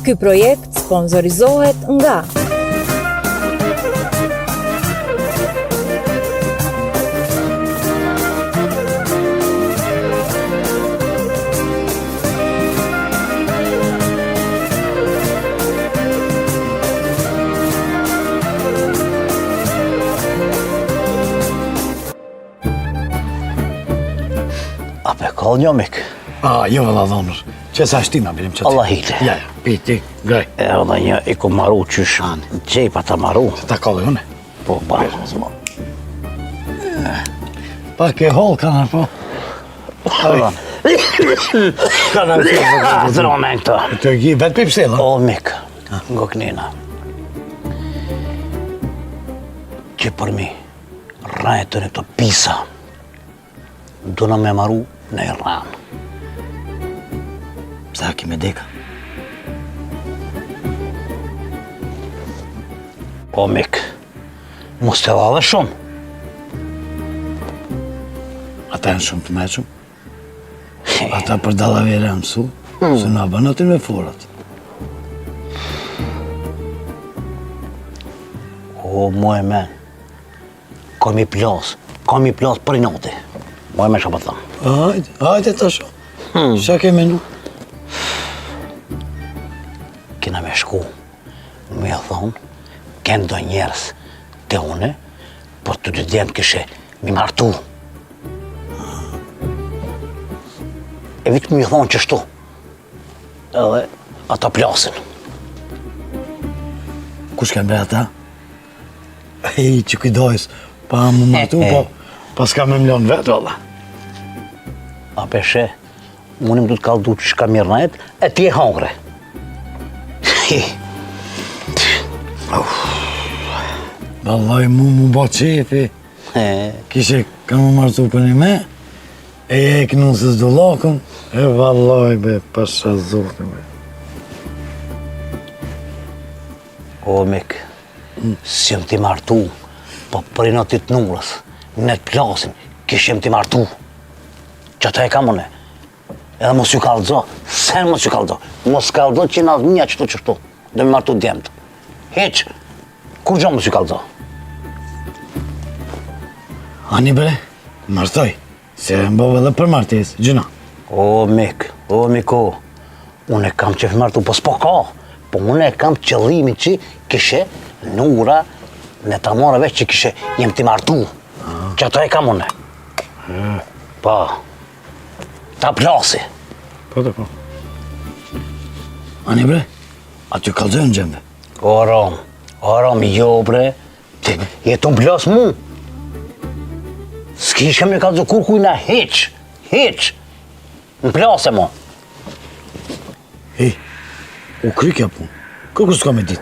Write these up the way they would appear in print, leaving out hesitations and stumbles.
Ky projekt sponsorizohet nga Ape, ka një mik. Jo, valla dhonër. Që sa shtima bilim qëtë. Allah hile. Ja, piti, graj. E edhe një i ku maru qysh gjepa ta maru. Se ta kallë une. Po, ba. Pa ke hol, kanë po. Kanë Zdrone këto. Të gji, vetë për pështela. O, mik, ngo kënina. Që për mi, rajtën e të pisa, do në me maru në Iran. Sa kime deka? O, mik, mos të lave shumë. Ata janë shumë të meqëm. Ata për dallavere janë mësu, se nga banatin me forat. O, mu e men, kam i plas për i noti. Mu e men që për thëmë. Hajde ta shumë. Qa ke menu? Kena me shku, me e thonë, kënë do njerës të une, për të dy djemë këshe mi martu. E vitë me i thonë qështu, edhe ata plasin. Kush kanë bre ata? Ej, që kujdojës, pa më martu, pa s'ka me mlon vetë, valla. A peshe, unim du të kaldu që shka mirë na jetë, e ti e hangre. Vallaj, mu bo qefi. Kishe ka më martu për një me, e e kënu se s'do lakën, e vallaj, be, pasha zote, be. O, mik, si jem ti martu, po për i notit nurës, në të plasin, kishem ti martu. Që ta e kam une. Edhe mos ju kallëzo, sen mos ju kallëzo. Mos kallëzo që nga një qështu, dhe me martu djemët. Heq, kur gjo mos ju kallëzo. Ani bre, martoj, se e mbove dhe për martes, gjina. O, miko, unë e kam qef martu, po s'po ka. Po unë e kam qëllimin që kishe nura në ta morave që kishe jem ti martu. Që ta e kam une. Pa. Ta plasi. Po. Ani bre, aty kalzojnë gjembe. O ram, jo bre, ti jetun plas mu. S'kishe me kalzo kur kujna heq. Në plase mo. Hej, u kry kja pun, kërkur s'ka me dit,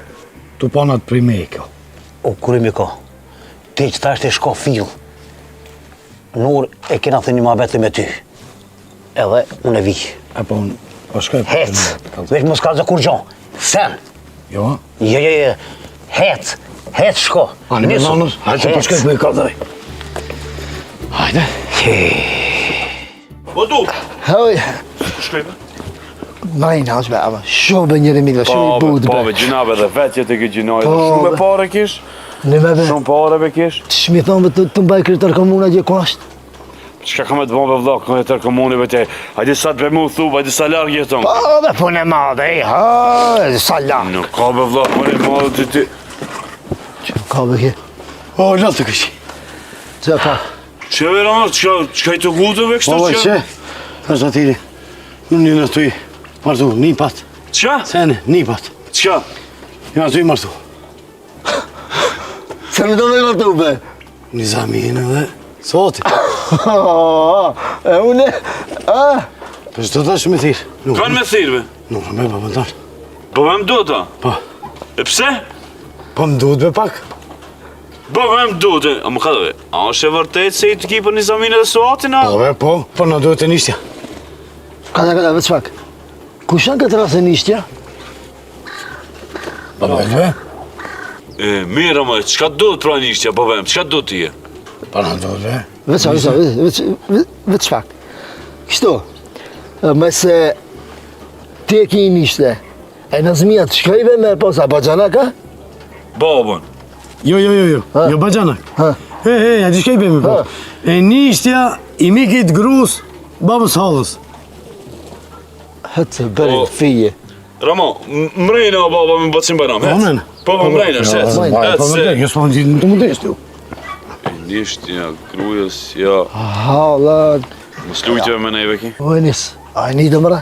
tu panat prej me e kjo. O krymi ko, ti që thashtë e shko fil, nur e kena thënë një ma betë me ty. Edhe unë e vi. E po unë, po shkoj për Hec, veç mos kalzo kur gjo, sen. Jo? Jo, hec shko. Ani me nanës, hajde po shkoj për i kalzoj. Hajde. Po du? Hoj, Shkojme? majna është be, ama shumë be njëri mikla, shumë i budë be. Po, be gjinabe dhe vetë jetë e ke gjinoj, Po, shumë be. e pare kish? Në me be, Shumë pare be kish? të shmi thonë be të mbaj kryetar komuna gje ku ashtë. Qka ka me të bombe vlok, në jetër komunive tje? Hajde sa të be mu thu, hajde sa largë jeton. Po, be punë e madhe, sa lakë. Nuk ka be vlok, më në madhe të ti. Që ka be kje? O, lëtë të këshi. Që ka? Që vera mërë, qka i të gudëve kështu Po, që? që, thashtë atiri, në një në të i martu, një pat. Qa? Sene, një pat. Qa? Një martu i martu. Se me do me martu be? Një zaminë dhe soti. E une, Për që të të shumë e thirë. Kanë me thirve? Nuk me pa më tanë. Po me më do ta? Po, E pse? po më duhet be pak. Po me më do të, a më kadove, a është e vërtet se i të kipër një zamine dhe suatin, a? Po, be, po në duhet e nishtja. kada, veç pak. Kush janë këtë rase nishtja? Po, be, Mirë, më, qka do të pra nishtja, po vem, qka do t'je? po në duhet be. Veç pak. Kështu, me se ti e ki nishte, E Nazmia të shkojve me posa bajanak, ha? Babën. Jo, bajanak. Ha. A di shkej bëjmë po. E nishtja i mikit grus babës halës. Hëtë bërin fije. Ramo, mrejnë o baba me bacim bajram, Omen. Po më mrejnë është, Jo s'po në gjithë në të mundesht ju. Nishtja, krujës, ja. Hallat. Më slujtjeve me neve ki. O Enis, a e një të mëra?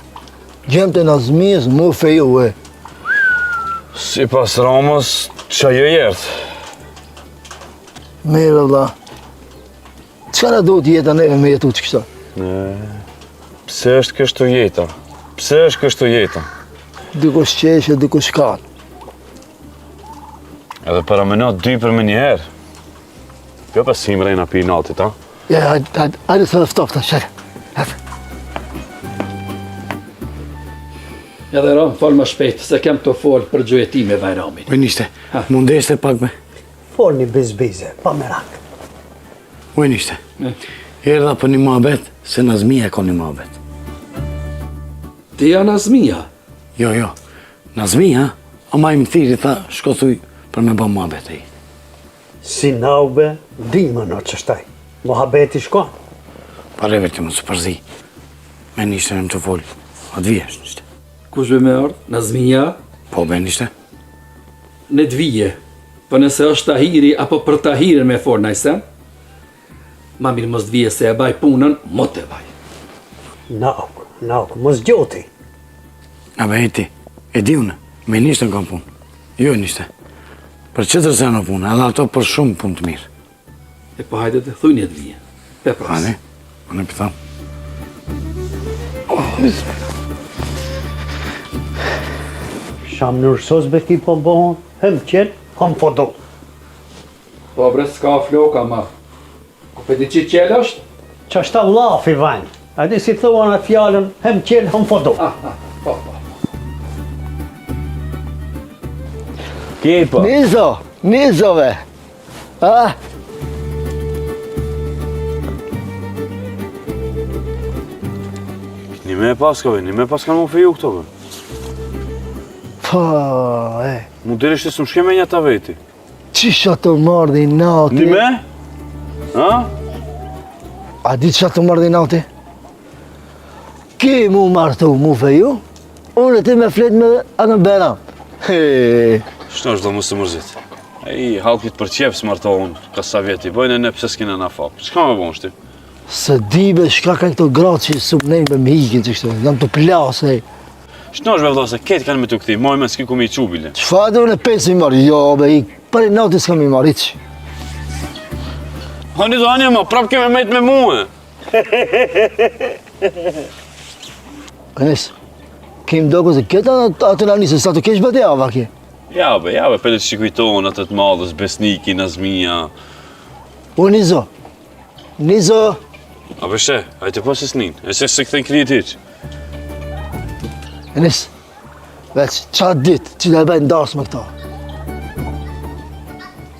Gjem të Nazmijes mu feju, e. Si pas Ramës, që jo jertë. Mirë, Allah. Qëra do të jeta neve me jetu që kështa? Pse është kështu jeta? Pse është kështu jeta? Dikush qeshe, dikush kanë. Edhe para me natë dy për me njëherë. Jo pas si mrejna pi natit, ha? Ja, hajde se ftofta, shërë. Hajde. Edhe Ram, falë më shpejt, se kem të folë për gjujetime me Bajramin. Nishte, mundeshte pak me. Po një bizbize, pa merak. Nishte, erdha për një muhabet, se Nazmia ka një muhabet. Ti janë Nazmia? Jo, Nazmia, ama i më thiri, tha, shko thuj për me ba muhabet e i. Si naube, dime në qështaj. Mohabeti shkon. Pareve të më së përzi. Me nishte në më të folë, atë vijesh nishte. Kush be me ardhë? Nazmia? Po be nishte. Në të vije, për nëse është Tahiri apo për Tahirin me forë najsen, ma mirë mos të vije se e baj punën, mot e baj. Nauk, mos gjoti. A be ti, e di unë, me nishte në kam punë. Jo nishte. Për qëtër se në punë, edhe ato për shumë punë të mirë. E po hajde të thuj një të vije. Pe pras. Hane, unë e pithan. Sham në rësos be ki po bohon, hem qenë, ham fodo. Po bre, s'ka floka ma. Ku pe di që qelë është? Qa shta lafi vajnë. A di si thua në fjallën, hem qenë, ham fodo. Po. Kepa. Nizove. Ha? Një me paskave, një me paska në më feju këto, be. Po, e. Mu dirishtë së më shkeme një ta veti. Qisha të mardhi nati? Një me? Ha? A di qa të mardhi nati? Ki mu martu mu feju, unë e ti me flet me anë Beram. Shtë është do më së mërzit. E i halkit për qepë smartohun, ka sa vjeti, bojnë e ne pëse s'kina na fapë. Shka me bon shti? Se dibe shka ka këto gratë që su nejnë me hikin që kështë, jam të plasë, e. Shtë është vëvdo se ketë kanë me të këti, moj me s'ki ku mi i qubile. Qfa dhe unë e 5 mi marrë? Jo, be, i pari nati s'ka mi marrë, iq. Hani do anja ma, prap keme mejt me muë. Kënis, kim do këse këta atë në njëse, sa të kesh bëte ava kje? Ja be, pellet që kujtonë atë të madhës, Besniki, Nazmia. O, Nizo. A be she, hajte pas e s'nin, e se këthejnë krijet hiq. Kënis, veç, qatë ditë që dhe bëjnë darsë me këta.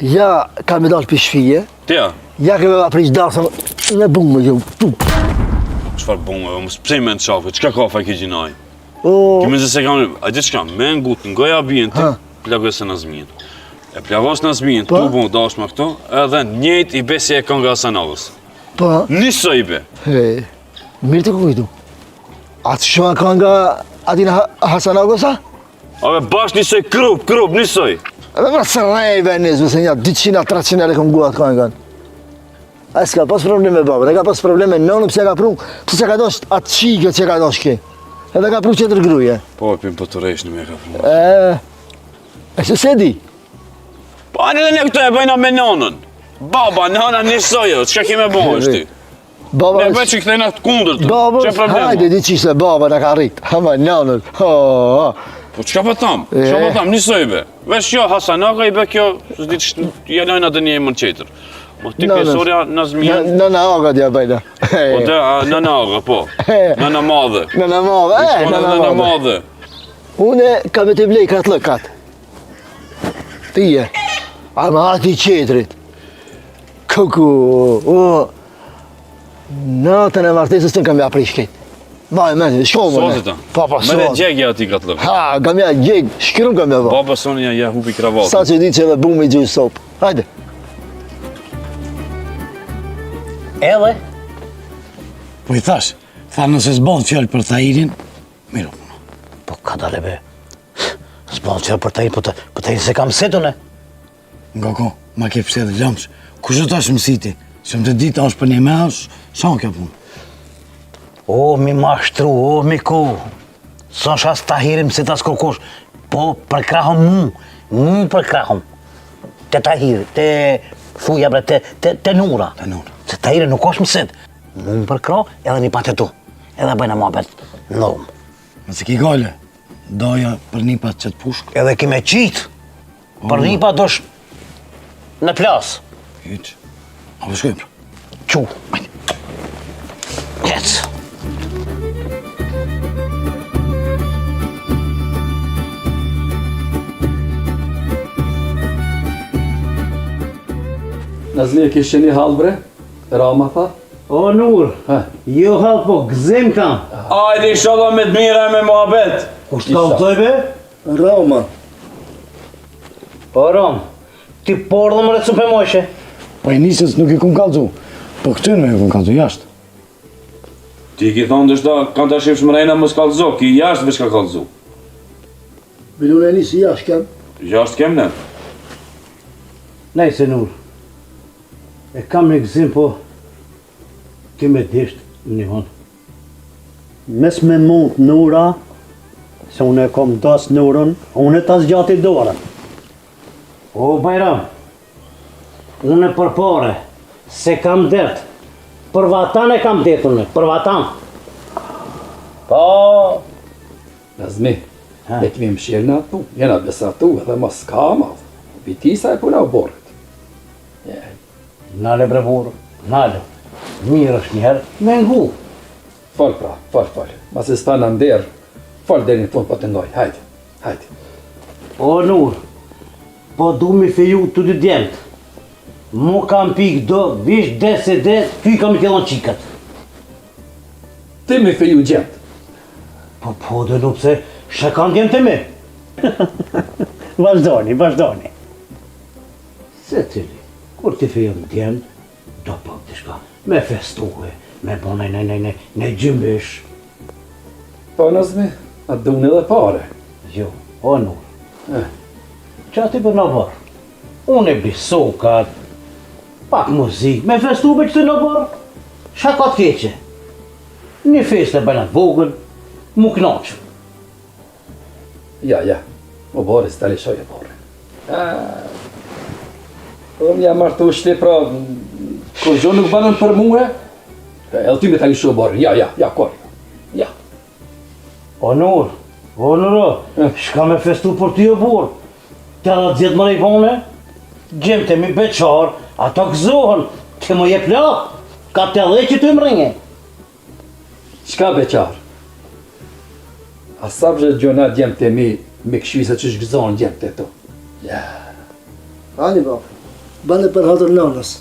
Ja, ka me dash për shfije, Tja, ja keme va prish darsë me bumë, jo, tu. qëfar bon, e mos prej me në qafë, qka ka fa ki gjinaj? O, Kime zë se kam, a gjithë shka, me në gutë, ngoja bjen ti, plagës e Nazmien. E plagës Nazmien, tu bon dash me këto, edhe njët i besi e kënë nga Hasanavës. po, Niso i be. he, mirë të kujtu. Atë shumë ka nga atin Hasanagosa? A be bash nisoj krup, nisoj. E me mërë së rejve nisë, se një 200-300 euro këm guat ka nga. A s'ka pas probleme babë, e ka pas probleme nënë pëse ka prunë, pëse ka dosh atë qikë që ka dosh ki. Edhe ka prunë qëtër gruje. Po, e pim për të rejsh në me ka prunë. E se di? Po, anë edhe ne këto e bëjna me nonën. Baba, nëna nisojo, qka kime bo është ti? Baba, Ne bëj që këthejna të kundër të, baba, që problema? hajde di qishtë baba në ka rritë, hama nënën. Po qka po tham, nisoj be. Vesh jo, Hasanaka i be kjo, së ditë që jelojnë atë një e mën qetër. Po ti kësorja Nazmien, Nëna aga t'ja bëjna. po dhe nëna aga, po. Nëna madhe. Nëna madhe, Nëna madhe. Une ka me të blej katë lëkat. Tije, ama ati qetrit. Kuku, natën e martesës të në kam vja prish këtë. Ma e meni, shko më Sotë ta. Papa, Me dhe sotë. gjegja ati ka të lëpë. Ha, kam ja gjeg, shkrum kam ja va. Baba Sonja ja hupi kravatë. Sa që di që edhe bumi gjujë sopë. Hajde. Edhe? Po i thash, tha nëse s'bon qëllë për Tahirin, miro puno. Po ka dale be. S'bon qërë për Tahirin, po Tahirin se kam setune. Nga ko, ma ke pse dhe lëmsh. Kush do tash mësiti? Se më të ditë është për një me është, sa në kjo punë? O, mi mashtru, o, mi ku. Sa është as Tahirin se tas kokosh. Po, përkrahëm mu përkrahëm. Te Tahiri, te fuja bre, te Nura. Te Nura. Se Tahiri nuk është mësit. Mu përkrah edhe një patë tu. Edhe bëjnë ma bet në dhomë. Nëse ki gale, doja për një pat qëtë pushk. Edhe kime qitë. Për një pa dosh në plasë. Hyq. A po shkojmë pra. Qu. Qec. Nazmi e kishe një halë bre? Rama tha? O Nur, Ha. jo halë po gëzim kam. Ajde inshallah me të mira e me muhabet. Ku shtë ka të be? Rama. O Ram, ti porë më rëcu për moshe. Po i nisës nuk i kun kalzu, po këtyn me i kun kalzu jashtë. Ti ki thonë dështa, kanë të shifsh mrejna më s'kallëzo, ki jashtë veç ka kallëzu. Bilun e nisi jashtë kem. Jashtë kem ne. Nejse Nur, e kam një gëzim po ti me disht një honë. Mes me mund Nura, se unë e kom das Nurën, unë e tas gjati dorën. O Bajram, unë e përpore, se kam det, për vatan e kam det unë, për vatan. Po, Nazmi, e të vim shirë në atë punë, jena besatu edhe mos ka madhë. Bitisa e puna u borët. nale bre burë, nale, mirë është njëherë, me ngu. Fal pra, fal. Mas e s'ta në nderë, fal deri në fund po të ngoj, hajde. O Nur, po du mi feju të dy djemët. Mu kam pik do, vish dese de, ty kam i kellon qikat. Ti me feju gjemt. Po dhe lu pse, shë kam djemë të me. Vazhdoni. Se cili, kur ti fejon djemë, do pak të shka, me festuhe, me bo në gjymbysh. Po Nazmi, atë duni edhe pare. Jo, o Nur, që ati për në bërë? Unë e bisokat, pak muzik, me festu me që të në bërë, shakat keqe. Një fest e bëjnat vogël, mu knaqë. Ja, o bore, s'ta lishoj e bore. Unë jam martu shli, pra, kur gjo nuk banën për muhe, edhe ty me ta lishoj e bore, ja, kor. Ja. O Nur, shka me festu për ty e burë. Të edhe të zjetë më rejpone, gjemë të mi beqarë, ato gëzohën, të më jep lakë, ka të edhe që të më ringe. Qka beqar? A sa përgjë gjona djemë të mi, me këshvi se që shgëzohën djemë të tu. Ja. Ani bab, bane për hatër nanës.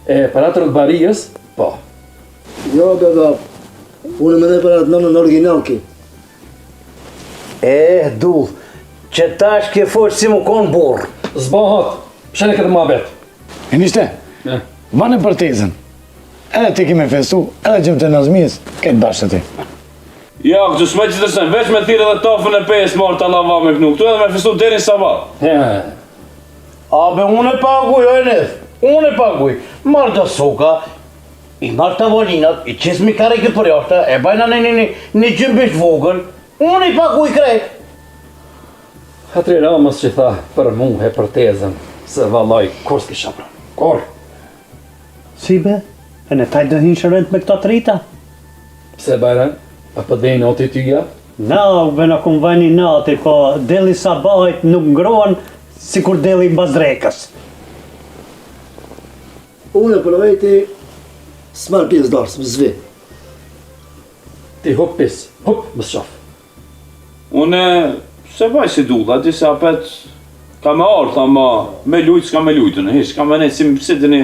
E, për atër të barijës, po. Jo be bab, unë me ne për atë nanën original ki. Dull, që tash ke foqë si mu konë burë. Zbohat, shene këtë muhabet. E nishte, vane për tezën. Edhe ti kime festu, edhe gjemë të Nazmijës, këtë bashkë të ti. Ja, këtë s'me që të sen, veç me thirë edhe tafën e pes marë të lava me kënu, këtu edhe me festu deri në sabat. Abe, unë e paguj, o e neth, unë e paguj. Marë të soka, i marë të volinat, i qesë mi kareke për jashtë, e bajna një gjymbish vogël, unë i paguj krejt. Hatri Ramës që tha për mu e për tezën, se valaj, kur s'kisha pra. Kur? Si be, e në taj do hinë shërënt me këta trita? Pse Bajran? Apo dhe i noti tyja? Na, be në kumë vajni nati, po deli sabahit nuk ngrohen si kur deli bazdrekës. Unë e për vejti, s'marë pjesë darë, s'më zvi. Ti hup pis, hup, më shof. Une, se vaj si dulla, disa apet ka me artë, ama me lujtë s'ka me lujtën, hish, ka me nejtë si më pësitën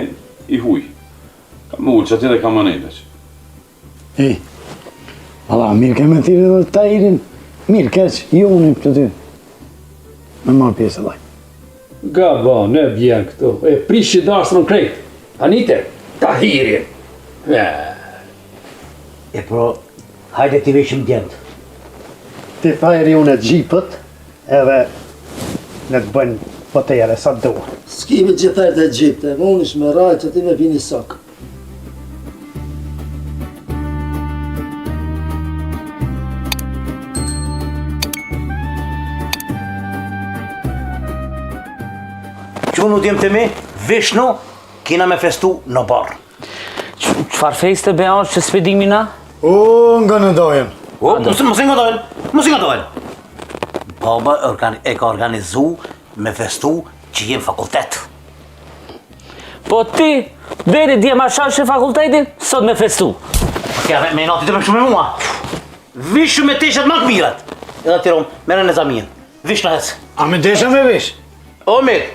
i huj. Ka me ullë që ati dhe ka me nejtë. Alla, mirë ke me thirë dhe Tahirin. Mirë, keq, jo unë këtë ty. Me marë pjesë edhe. Gaba, ne vjen këtu. E prishi darsën në krejt. Anite, Tahiri. E pro, hajde t'i veshim djendë. Ti Tahiri unë e gjipët, edhe ne të bëjnë potejere sa të duhet. S'ki me gjithajt e gjipte, më unë ishme rajtë që ti me pini sakë. Qunu t'jem të mi, vishnu, kina me festu në barë. Qfar fejste be është që spedimi na? O, nga në dojen. O, mos i ngëdojnë. Baba e ka organizu me festu që jem fakultet. Po ti, deri dje ma shash e fakultetin, sot me festu. Kja me nati të me shumë e mua. Vishu me teshet më të mirat. Edhe tirom, mene në zamin. Vish në hec. A me desha me vish? O, mirë,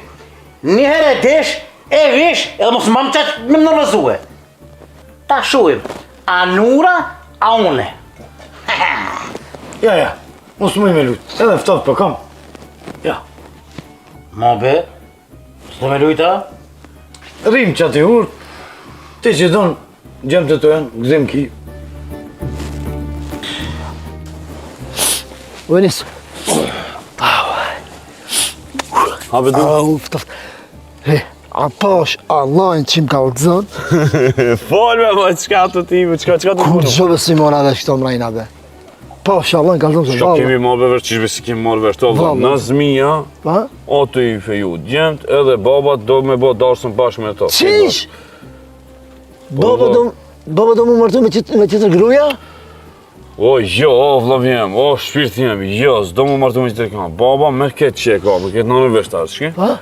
njëherë e desh, e vish, edhe mos më qaq me më nërëzue. Ta shuim, a Nura, a une. Ja, mos më i me lutë, edhe ftoft për kam. Ja. Ma be, s'do me lujta? Rrim që ati urt, ti që donë gjemë të tojën, gëzim ki. Venis. Habe du? Uftoft. He, a pash Allah në qim ka udhëzën, Folme, ma, qka të ti, qka të kur gjove si mora dhe shto mrajna be. Pash Allah në ka udhëzën se Qka kemi marrë vesh, qishbe si kemi marrë vesh, tolla, Valla. në zmija, Pa? ato i feju djemt, edhe baba do me bo darsën bashkë me to. Qish? Baba do mu mërtu me qëtër gruja? O, jo, o, vlavjem, o, shpirt jem, jo, s'do mu martu me qëtër kam. Baba me këtë që e ka, me këtë në vesh ta, shki? Pa?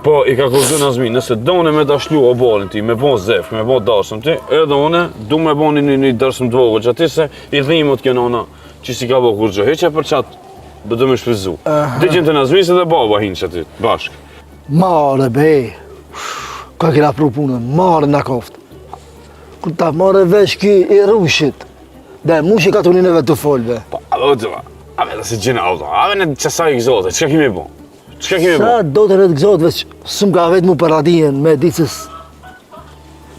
Po, i ka kurzu në zmi, nëse do une me dashlu o balin ti, me bo zef, me bo darsëm ti, edhe une du me bo një darsëm të vogë, që ati se i dhimot kjo nona që si ka bo kurgjo, heqe për qatë do të me shpizu. Diqim të në zmi se dhe baba hinë që ati, bashkë. Mare be, ka kira pru punën, mare në koftë. Kur ta mare vesh ki i rushit, dhe mushi ka tunin e vetë të folve. Po, ave dhe si gjena auto, ave në qësaj i gëzote, qëka kemi bo? Qëka kemi bo? Sa do të rëtë gëzot veç, sëm ka vetë mu për radijen me dicës.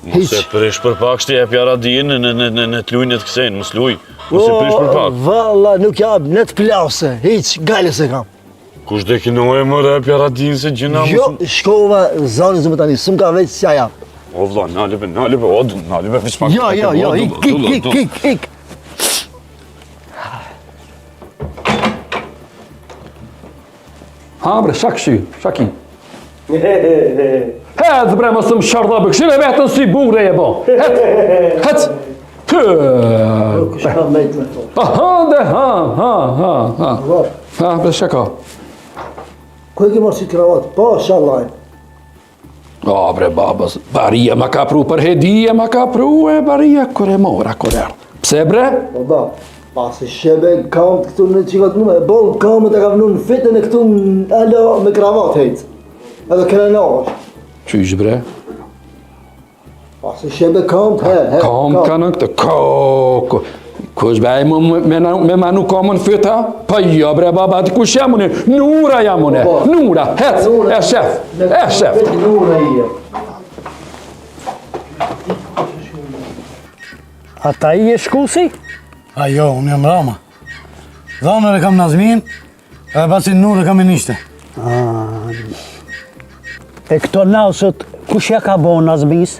Mos e prish për pak shti e pja radijin në të lujnë e të kësejnë, mos luj. Mos e prish për pak. Valla, nuk jab, në të plase, hiq, gajle se kam. Kush dhe kinoj më re pja radijin se gjena Jo, shkova zani zëmë tani, sëm ka veç si aja. O vla, nalibe, veç pak. Jo, ik. Ha bre, shaki. Hëtë bre, mësë më shardha bëkshim e vetën si bure e bo. Hëtë. Kush ka mejt me to. Ha, bre, shaka. Ku e ki marë si kravat? Pa, shalaj. O, bre, babës, baria ma ka pru për hedije, ma ka pru e baria kër e mora, kër erë. Pse, bre? Po da, pasi shebe kam këtu në qikat nume, e bolë kamët e ka vënu në fitën e këtu alo me kravat hejtë. Edhe kene në është. Qysh, bre? Pasi shebe kam të Kam ka në këtë, kush bej me manu kamën fyta? Pa jo, bre, baba, ati kush jamune? Nura jamune, Nura, hec, e shef. Nura i e. Ata i e shkusi? A jo, unë jam Rama. Dhanër e kam Nazmin, edhe pasi Nur e kam e nishte. E këto nausët, kush ja ka bo Nazmis?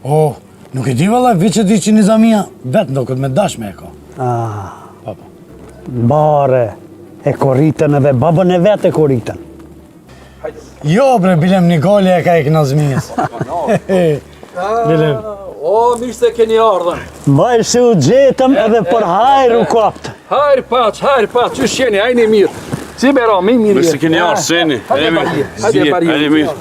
O, nuk e di valla, vi që di që Nizamia vetë ndo këtë me dashme e ka. Bare, e korritën edhe babën e vetë e korritën. Jo, bre, bilem Nikoli e ka e Nazmijes. Bilem. O, mirë se keni ardhën. Vajrë se u gjetëm edhe për hajrë u koptë. Hajrë paç, qysh jeni, ajni mirë. Si bera, mirë. Nëse keni arë seni, ajni mirë.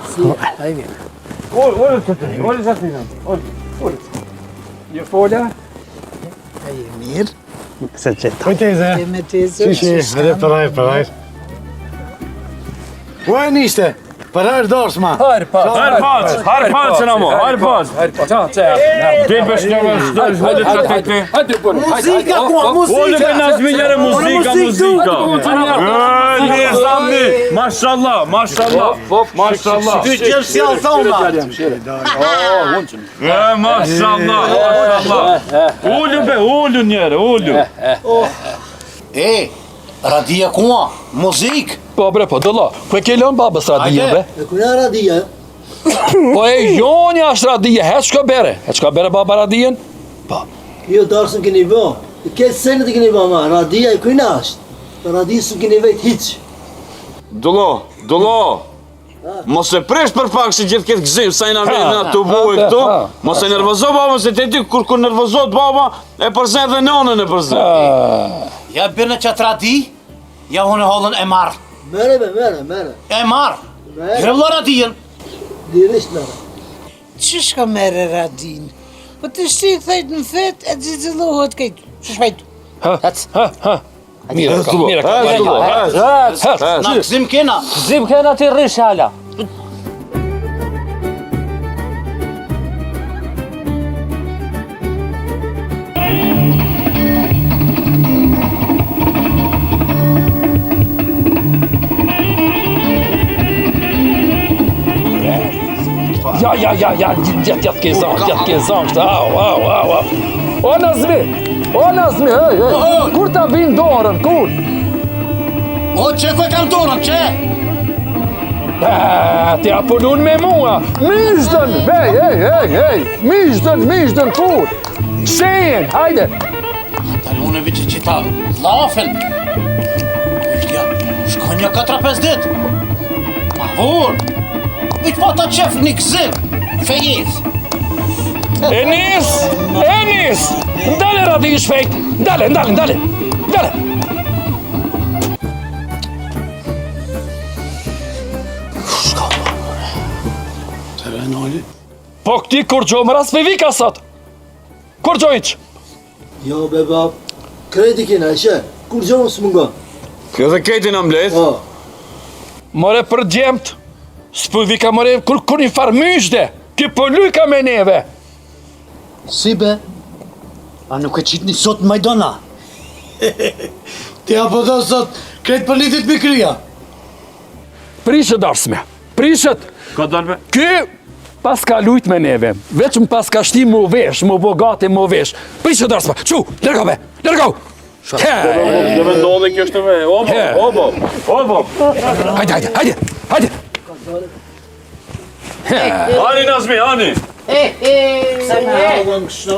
Një folja? Se qëtë. Kuj teze? Qyshi, edhe për hajrë. U e nishte? Për herë dashma. Hajde pas. Hajde pas në mo, hajde pas. Ti beshtove hajde të Hajde bun. Muzika ku, Ole me Nazmi njëre muzika. Nizami, mashallah. Ty qërë si althoma. Mashallah. Ullu njëre, ullu. Radia kua, muzik. Po bre, po dëlla. Ku e ke lënë babës radia, be? E kuna radia. Po e jonja është radia, he çka bere baba radien? Po. Jo darsën keni bë. Këtë senet e keni bë ma, radia e kuna është. Radia su keni vejt hiq. Dullo. Mos e presh për pak se gjithë këtë gzim, sa i na vjen na të bujë këtu. Mos e nervozo baba, se ti kur nervozot baba, e përzet dhe nonën e përzet. Ja bërë në qatë radi, ja unë hollën e marë. Mere be, mere. E marë. Grevlo radien. Dirisht mere. Qysh ka mere radin? Po të shti thejt në fet e zizillohet kejt. Që shpejt? Mire ka. Na këzim kena. Zim kena ti rrish hala. Ja, gjatë ke zangë, au. O Nazmi, hej, kur ta vinë dorën, kur? O, që ku e kam dorën, që? Ti apunun me mua, mishdën, hej, mishdën, kur? Shejen, hajde. Talune vi që ta lafen. Ja, shkoj një 4-5 dit. Ma vur. Vëq po ta qef një këzim, fejis. Enis! Ndale radi shpejt, ndale. Po këti kur gjo më ras me vika sot? Kur gjo iq? Jo be bab, kredi kena ishe, kur gjohën së mungon. Kjo dhe kejti në mbledh. More për gjemt, s'pu vika more kur një farë myshde, ki po lujka me neve. Si be? A nuk e qitë një sot në Majdona? Ti apo do sot kretë politit mi krya. Prishet arsme, prishet. Ka darbe? Ky pas ka lujt me neve, veç më pas ka shti mu vesh, mu bogate mu vesh. Prishet arsme, qu, lërgau. Dhe me ndodhe kjo është me, obo. Hajde. Ani Nazmi, ani. Se me halën kështo?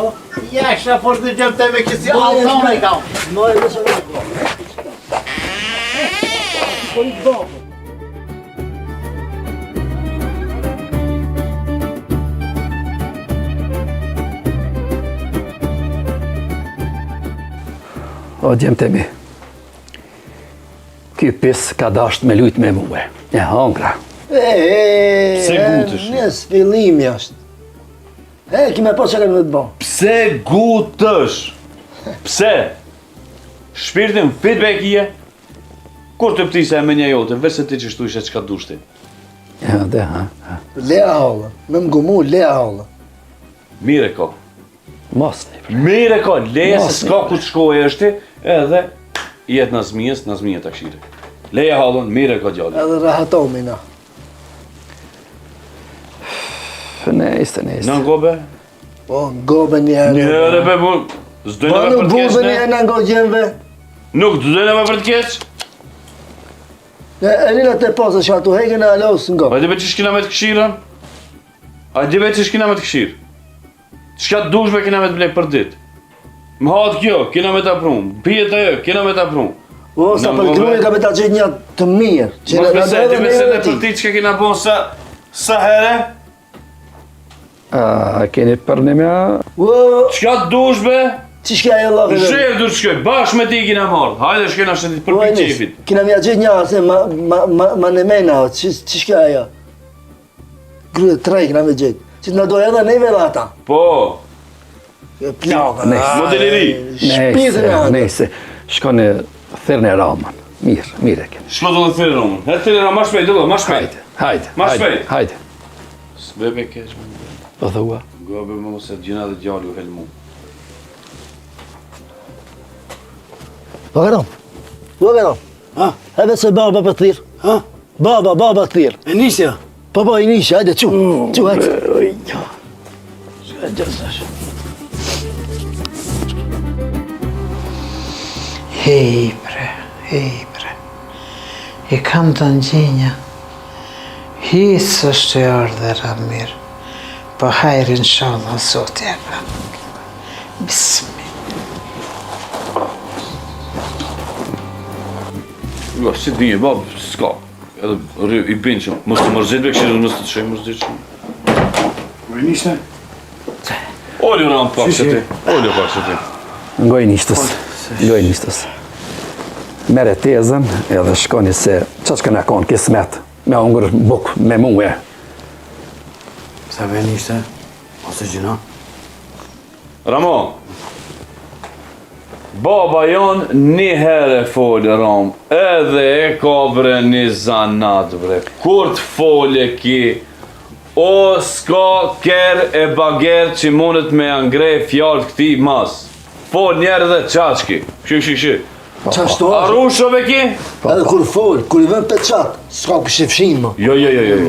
Ja, shra por të gjëmë të me kësi altone i kam. Mojë dhe se me bërë. O gjemë të mi, ky pis ka dasht me lujt me muhe, e hangra. Pse gutësh? Nes fillim jashtë. Kime po që kanë me të bo. Pse gutësh? Pse? Shpirtin feedback ije? Kur të ptisa e me një jote, veç se ti që shtu ishe qka dushti. Ja, dhe, ha. Lea hollë, me më gumu, lea hollë. Mire ko. Mos një. Mire ko, leja se s'ka ku të shkoj është, edhe jetë Nazmijës të kshire. Leja halën, mire ko gjallë. Edhe rahatomi na. Nejste. Në gobe? Po, gobe njerë. Njëre be bu, zdojnë me për të kesh Bube njerë në ngojgjenve. Nuk zdojnë me për të kesh? E njëna të posë, që atu hejke në alosë ngo. Hajde be që shkina me të kshirën? Hajde be që shkina me të kshirë? Qka të dushme kina me të blej për dit? Më hatë kjo, kina me të prunë. Pijet e jo, kina me të prunë. O, sa për gruje ka me ta gjithë një të mirë. Mos besej, ti besej dhe për ti që kina po sa here? Keni për në mja? Qka të dushme? Që shkja e Allah? Zhejë du të shkoj, bashkë me ti kina marrë. Hajde shkena shëtit për për qefit. Kina mja gjithë një ase ma në mena, që shkja e jo? Gruje të trej kina me gjithë. Që të në dojë edhe neve dhe ata. Po. Plaka. Modeliri. Nese. Shkone thërë në Raman. Mire keni. Shko do të thërë Raman. Herë thërë Raman, ma shpejt, ma shpejt. Hajde, Ma hajde, shpejt. hajde. S'bebe keq më. Po thua. Gabe më mos e gjena dhe djalli u helmu. Vagaron. Vagaron. Ha? Edhe se baba për thirr. Ha? Baba thirr. E nisja? Po, i nishi, hajde, çu, hajde. Shka gjasash. Hej bre. I kam të ngjinja. Hisë është e ardhe Ramir. Po hajri inshallah Zoti e ka. Bismillah. Jo, si dhije, bab, s'ka. Edhe i bin që mos të mërzit be këshirë, mos të qej mërzit që. Po e nishte? Olju ram pak që ti, olju pak që ti. Ngoj nishtës. Mere tezën edhe shkoni se qa shkën e konë kismet. Me hungër buk, me muë. Sa ve nishte? Ose gjina? Ramo, baba jonë një herë folë Ram, edhe e ka bre një zanat bre. Kur të folë ki, o s'ka ker e bager që mundet me angrej fjallë këti mas. Folë njerë dhe qashki, këshy. Qashtu Arushove ki? Edhe kur fol, kur i vën peçat, s'ka kështë fshin më. Jo.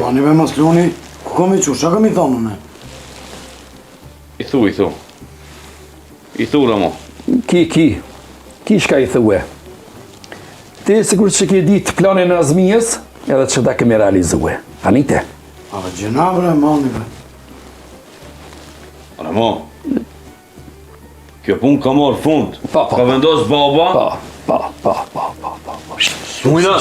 Ani me mas luni, ku kom i qush, qa kam i thonë në? I thu. I thu, Ramo. Ki shka i thue. Ti sikur që ki ditë planin e azmijes, edhe që da kemi realizue. Anite? A gjena bre, mani bre. Ramo, kjo pun ka marrë fund. Ka vendos baba. Pa. Sujna,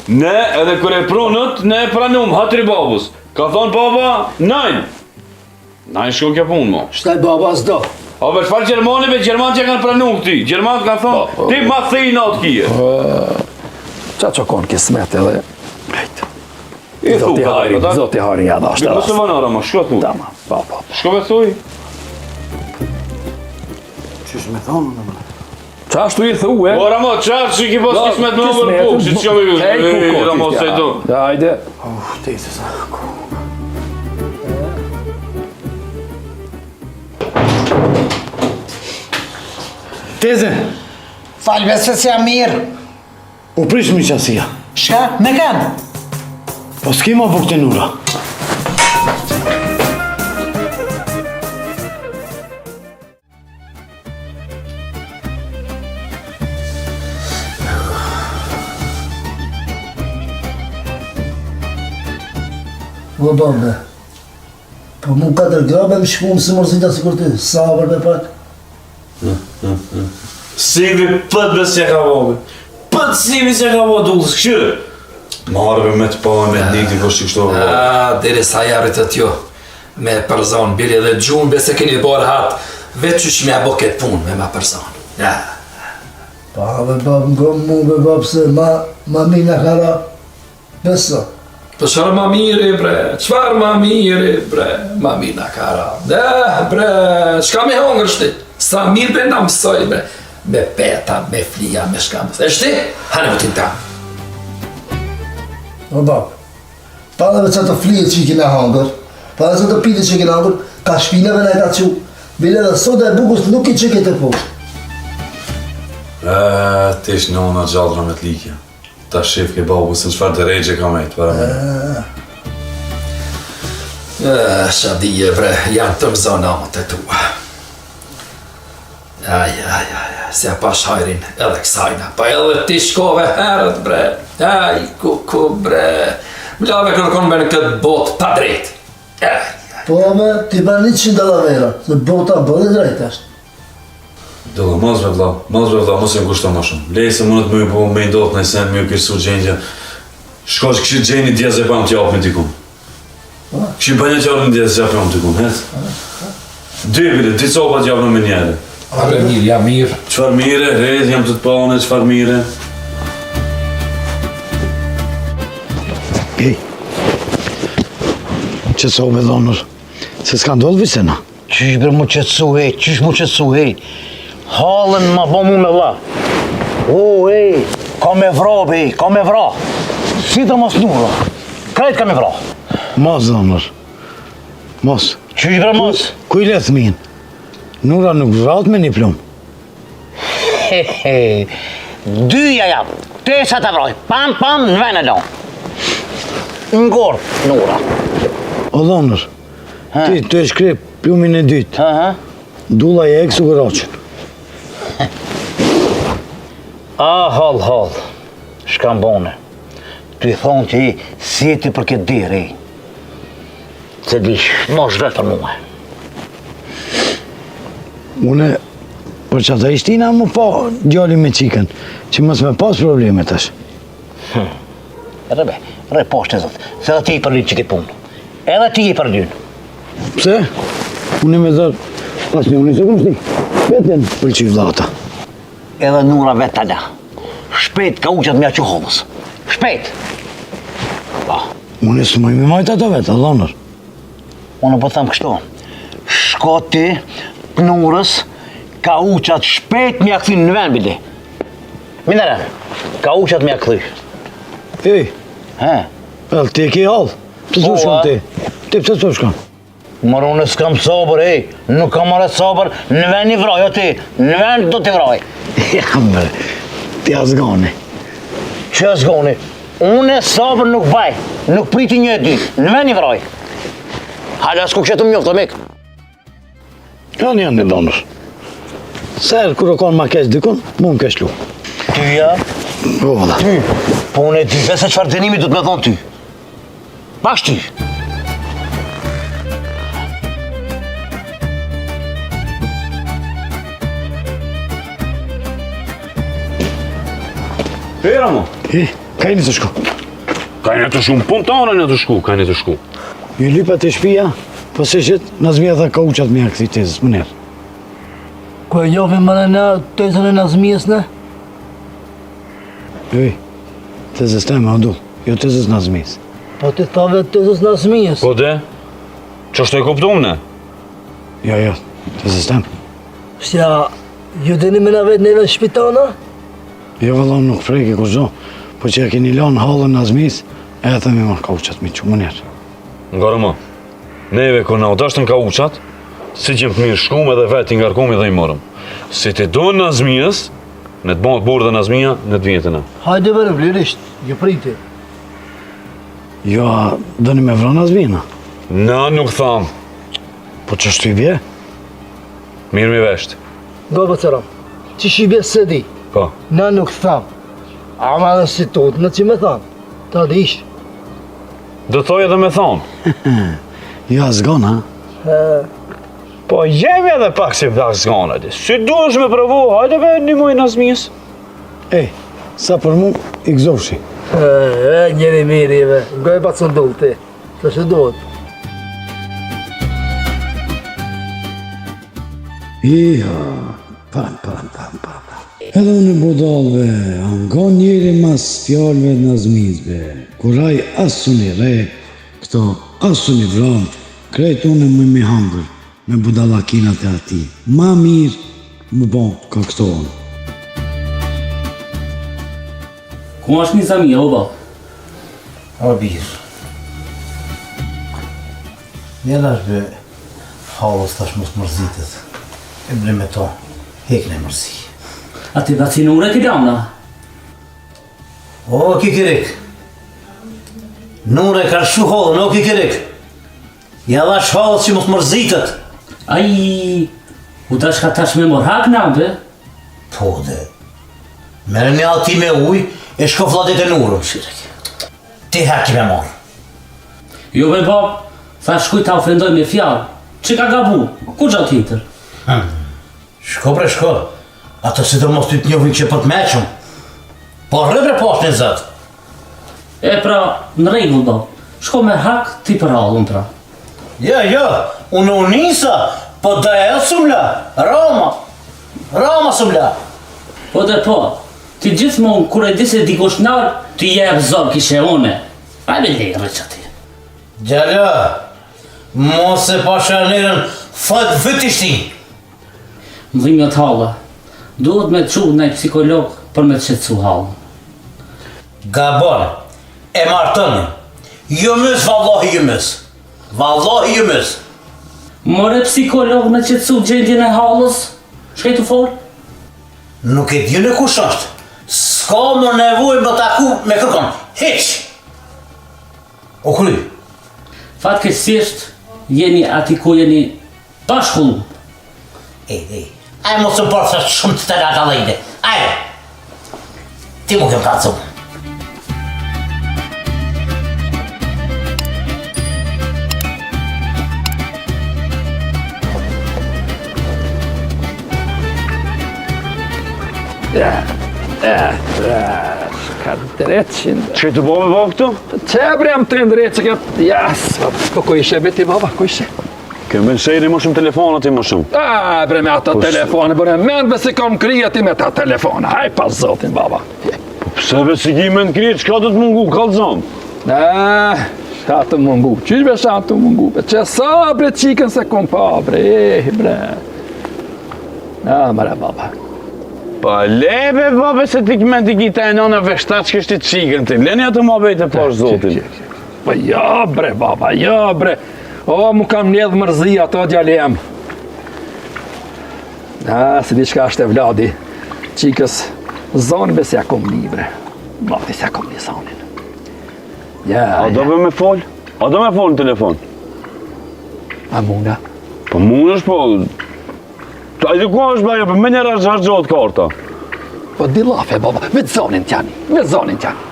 ne edhe kër e prunët, ne e pranum, hatri babus. Ka thonë baba, najnë. Najnë shko kjo punë, mo. Shtaj baba s'do. A për shfar Gjermanive, Gjerman që kanë pranu këti. Gjerman ka thonë, ti ma thej në atë kije. Qa që konë kismet edhe... I thu, Zoti Hari ja da ashtë rast. Mësë vëna, Rama, shko thuj. Dama, pa. Shko me thuj. Qysh me thonë në bre? Qa ashtu i thue? O, Rama, qarë që ki pas kismet me over puk, që që me ju, Rama, se do. Hajde. Te se sa. Teze, Falbe se si jam mirë. u prish mi qasia. Shka? Me kanë? Po s'ki ma buk të nura. O babe, po mu 4 grabe më shku më së mërzita si kur ti, sabër me pak. Sivi pët bes që ka bobe. Pët sivi që ka bobe dullës këshyre. Marve me të pa, me të dikti kështë që kështu. Dere sa jarit të tjo. Me përzon, bili dhe gjumë, bese keni borë hatë. Vetë që shme a bo këtë punë me ma përzon. Pa be bab, ngom mu be bab se ma mina kara. Besa. Po qërë ma miri bre, qëfar ma miri bre, ma mina kara. Bre, qka me hongër shti? Sa mirë bre nga mësoj bre. Me peta, me flia, me shka mësoj. E shti? Hane më t'in ta. O bab, pa dhe që të flijet që i kina hangër, pa dhe që të pite që i kina hangër, ka shpineve në e ka që, bile dhe sot e bukus nuk i që i këtë poshtë. Ti ish nona gjallra me t'likja. Ta shif ke babu se qëfar të rejgje ka me të para me. Shadije bre, janë të mëzonat e tua. Se pa shajrin edhe kësajna, pa edhe ti shkove herët bre. Ku bre, mlave kërkon me në këtë botë pa drejt. Po me, ti bërë 100 dollavera, se bota bërë drejt është. Dolla, mos vla, mos e ngushto më shumë. Lej se mundet më ju po me i ndodhë në sen, më ju kërësu gjendja. Shko që këshit gjeni djezë e pa më t'japë me t'ikun. Këshit bënja t'japë në djezë e pa më t'ikun, het? Dy bile, dy copa t'japë në me njere. Are mirë, jam mirë. Qfar mire, rejt, jam të t'pane, qfar mire. Gej, që sa u me dhonër, se s'ka ndodhë visena. Qysh bre mu qëtësu, qysh mu qëtësu, halën ma bo mu me vla. O, ka me vra, ka me vra. Si të mos nura. Krejt kam i vra. Mos, zonër. Mos. Që i vra mos? Ku i le thmin? Nura nuk vrat me një plum. Dyja jam. Te sa të vroj. Pam, në vene lo. Ngor, Nura. O zonër, ti të e shkri plumin e dytë. Dulla e eksu gëraqën. Hall. Shkambone. Ty thonë që i sjeti për këtë diri. Se dish, mosh vetë për muhe. Une, për që ata ishtina më pa gjalli me qikën, që mos me pas problemet është. Re poshtë e zëtë, se edhe ti i përlyn që këtë punë. Edhe ti i përlyn. Pse? Une me zërë, pas një unë i se këmë shti, vetën pëlqy vllata. Edhe Nura vetë tala. Shpejt ka uqat mja që hovës. Shpejt. Une së mëjmë i majtë ato vetë, dhonër. Unë po thëmë kështu. Shko ti, Nurës, ka uqat shpejt mja këthy në vend, bili. Minere, ka uqat mja këthy. Ej, el ti e ki hallë, pëse të shkon ti? Ti pëse të shkon? Mërë unë s'kam sabër, nuk kam marrë sabër, në vend i vroj, o ti, në vend do t'i vroj. Ja, mërë, ti azgoni. Që azgoni? Unë sabër nuk baj, nuk priti një e dy, në vend i vroj. Hala s'ku kështu më njoftë, mik. Janë një dhonër. Serë, kërë kanë ma kesh dikun, mu më kesh lu. Tyja? Po, valla. Ty? Po unë e di, vese qëfar dënimi du të me thonë ty. Bash ty. Pera mo? Ka i një të shku. Ka i një të shku, më punë tonë një të shku, ka i një të shku. Ju lipa të shpia, po se shit, Nazmija dhe ka uqat me këthi tezës, më njerë. Ko e njofim më në tezën e Nazmijës në? Ej, tezës teme, o du, jo tezës Nazmijës. Po ti thave tezës Nazmijës? Po de? Që është e kuptum ne? Jo, tezës teme. Sja, ju dini me në vetë neve në shpitana? Jo, valla, nuk freki kur gjo, po që e keni lanë halën Nazmijës, e thëmi marrë ka uqat mi që më njerë. Ngare më, neve kër na udashtën ka uqat, si që më të mirë shkum edhe vetë i ngarkomi dhe i morëm. Si ti do në Nazmijës, në të bëndë borë dhe Nazmija, në të vjetëna. Hajde vërë, vlirisht, ju priti. Jo, dëni me vra Nazmijëna? Na nuk thamë. Po që shtu i bje? Mirë mi veshtë. Nga bëtëram, që shi bje se di, Po. na nuk thamë. Ama dhe si tot, në që me thamë, ta di ishë. Do thoj edhe me thonë. Jo, azgon, ha? Po jemi edhe pak si pak zgane, si duesh me provu, hajde be një muj Nazmijës. Ej, sa për mu, i gzoshi. Njeri miri, nga e batë së ndullë ti, të që duhet. Iha, pam. Edhe unë e budalve, angon njeri mas fjallve të Nazmijësve, kuraj asun i re, këto asun i vram, krejt unë më mi hangër, me budalakinat e ati. Ma mirë më bon ka këto unë. Ku është një Zamija, o ba? O birë. Njëra është be halës tash mos mërzitet. E ble me to, hek në mërzi. A ti vacinure ki damna? O, kikirik. Nure ka shu halën, o kikirik. Ja dha halës që mos mërzitet. Ai, u tash ka tash me mor hak në ambe? Po dhe. Mere një ati me uj, e shko fladet e nurën, shirek. Ti haki me mor. Jo be bab, tha shkuj ta ofendoj me fjallë. Që ka gabu? Ku gjatë tjetër? Shko bre shko. Ato si të mos ty të njovin që për të meqëm. Po rëbre pas një zëtë. E pra, në regull bab. Shko me hak, ti për halën pra. Jo, unë u nisa, po da e sumla, Roma sumla. Po dhe po, ti gjithmonë kur e di se dikush nërë, ti jebë zor kishe une. A me lejre që ti. Gjallë, mos e pashanirën, thët vëtishti. Më dhimjot halë, duhet me të qu në psikolog për me të qetësu halën. Gabon, e martëni, Jëmës, vallahi jëmës. Vallahi jëmës. More psikolog me qetësu gjendjen e hallës? Shkej të fol? Nuk e di në kush është. S'ka më nevojë më taku me kërkon. Hiç. O kry. Fatkeqësisht jeni ati ku jeni bashkullum. Ajë mos të bërë shumë të tëra kalejde. Ajë. Ti mu kem ka të zumë. Ka dreqin. Që të bëve baba këtu? Që bre jam të ndreqë këtë, jasë, ku ishe beti baba, ku ishe? Këmë shejri më shumë telefonat i më shumë. Bre me ata telefone, bre, mendve se kam krija ti me ta telefone, haj pas zotin baba. Pse be si ki me në krije, qka do të mungu, kalzon? Shka të mungu, qysh be shka të mungu, be që sa bre qikën se kom pa, bre. Mare baba. Pa lebe babe se ti këme t'i kita e nona veshtat që kështë t'i qikën ti. Leni atë ma bejt e pash zotin. Pa ja bre baba, ja bre. O, mu kam njedhë mërzia ato djalem. Se di shka është e vladi. Qikës zonë be se ja kom li bre. Mati se ja kom li zonin. A do be me fol? A do me fol në telefon? A muna? Po muna është po... A i ku është baja, për me njëra zhargjot karta? Po dilafe, baba, vetë zonin t'jani, vetë zonin t'jani.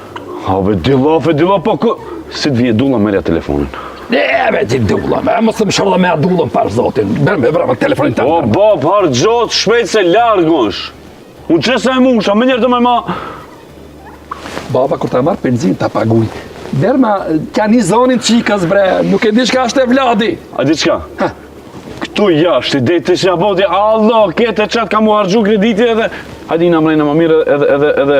A be dilafe, po kë... Si t'vije dula merja telefonin? Be ti dula, mos të më shërla me a dulën par zotin. Berë me vrama telefonin t'jani. O, bab, hargjot, shpejt se largësh. Unë qësa e musha, me njërë të me ma... Baba, kur ta marrë benzin t'a paguj. Berë ma t'jani zonin qikës, bre, nuk e di shka është e vladi. A di qka? Këtu jashtë, i dejtë të shaboti, Allah, kete qatë ka mu hargju krediti edhe... Hajdi na mrejnë ma mirë edhe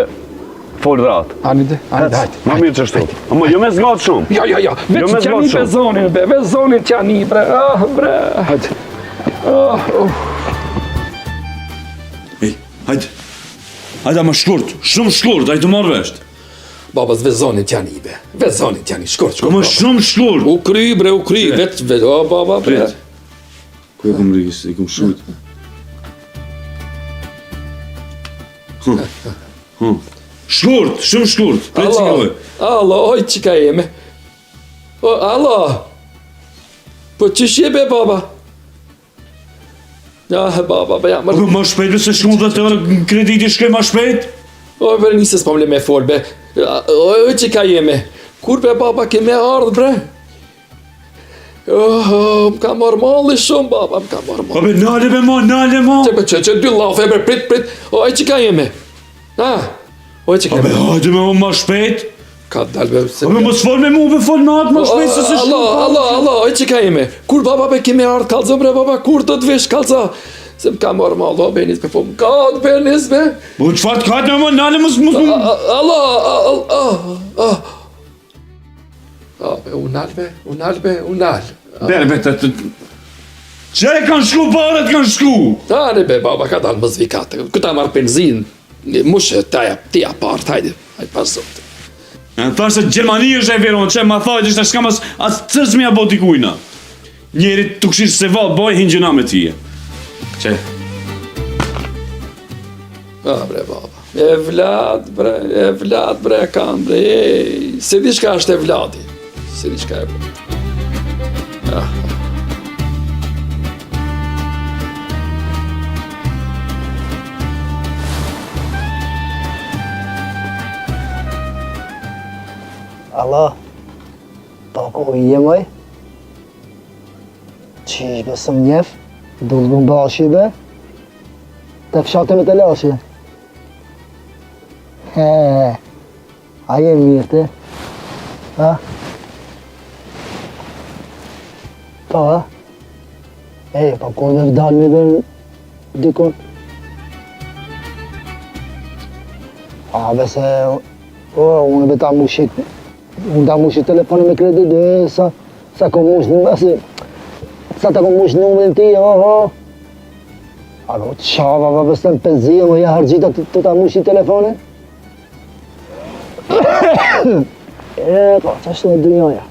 fol ratë. Anide, hajde. Ma mirë që shtu. Ama jo me zgatë shumë. Jo, veç qani be zonin, be, veç zonin qani, bre, bre. Hajde. Hajde. Hajde, ama shkurt, shumë shkurt, hajde të marrë vesht. Babas, veç zonin qani, be, veç zonin qani, shkurt. Ama shumë shkurt. U kry, bre, veç, o, baba, bre. Ku e kom rrisë, i kom shujt. Shkurt, shumë shkurt. Alo, oj, qika jeme. Alo. Po që shjebe, baba? Ja, baba, be jam... Ma shpejt, se shkun dhe të krediti shkej ma shpejt? Oj, bre, nisës pa mle me fol, be. Oj, qika jeme. Kur, be, baba, keme ardhë, bre? Më ka marrë malli shumë, baba, më ka marrë malli. Abe, nale ma. Që dy lafe, bre, prit. Oj, që ka jemi? Oj, që ka jemi? Abe, hajde me ma shpejt. Ka dalbe, se... Abe, mos fol me mu, be fol me atë ma shpejt, se se shku. Alo, oj, që ka jemi? Kur, baba, be, kemi ardhë kalzo, bre, baba, kur të të vish kalzo? Se më ka marrë malli, o, benis, be, po, më ka të benis, be. Po, qëfar të kajtë me ma, nale, mos... Unal. Bere, be, të... Që e kanë shku, paret kanë shku? Tani, be, baba, ka dalë më zvikatë. Këta marrë benzin, mushe, ti apart, hajde pas zote. Në thashtë se Gjermani është e veron, që ma thajt është shka mas asë cërës me ja boti kujna. Njerit të këshirë se valë, boj, hinë gjëna me tije. Që? Bre, baba. E vlad, bre, kam, bre, se di shka është e vladi. Se di shka e vladi. Allah, pa ku i jemoj? Qish besëm njef, dullë më bashi be, të fshate me të lashe. A jem mirë te? Ha? Pa? Pa ku me vdal me dhe dikon? Bese, unë be ta mushit, unë ta mushit telefonin me kredit dhe sa kom mush nëmësi, sa ta kom mush numërin ti, Alo, qava, bese në penzia, më ja hargjita të ta mushit telefonin? Po, që është në dynjoja.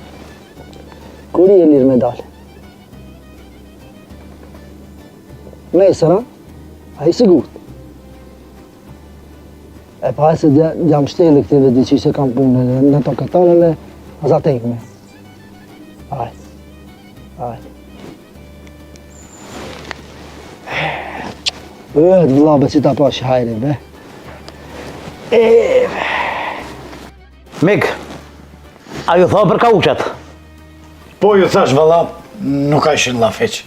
Kur i e lirë me dalë? Nesër, a i sigurt. E pa e se jam shteli këtive diqi që kam punë në to këtare a zatek me. Ajt. Vlabe që ta pash hajri, be. Mik, a ju tha për kauqat? Po ju thash valla, nuk ka ishin lafeq.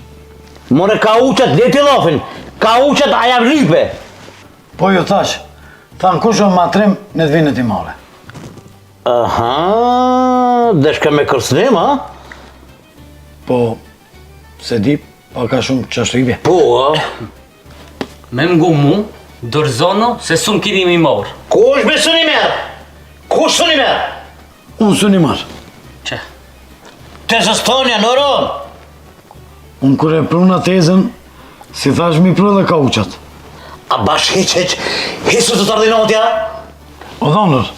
More kauqat, le ti lafin. Kauqat a jam lype. Po ju thash, thanë kush o matrim në të vinë ti mare. Aha, deshka me kërsnim, ha? Po, se di, pa ka shumë qashtribje. Po, ha? Me mgu mu, dorzono se sun kini mi morë. Kush me suni merë? Kush suni merë? Unë suni marë. Që? Te zëstonja, në ronë. Unë kure pruna tezën, si thash mi pru dhe kauqat. A bash hiq, hisu të të ardinotja? O dhonër,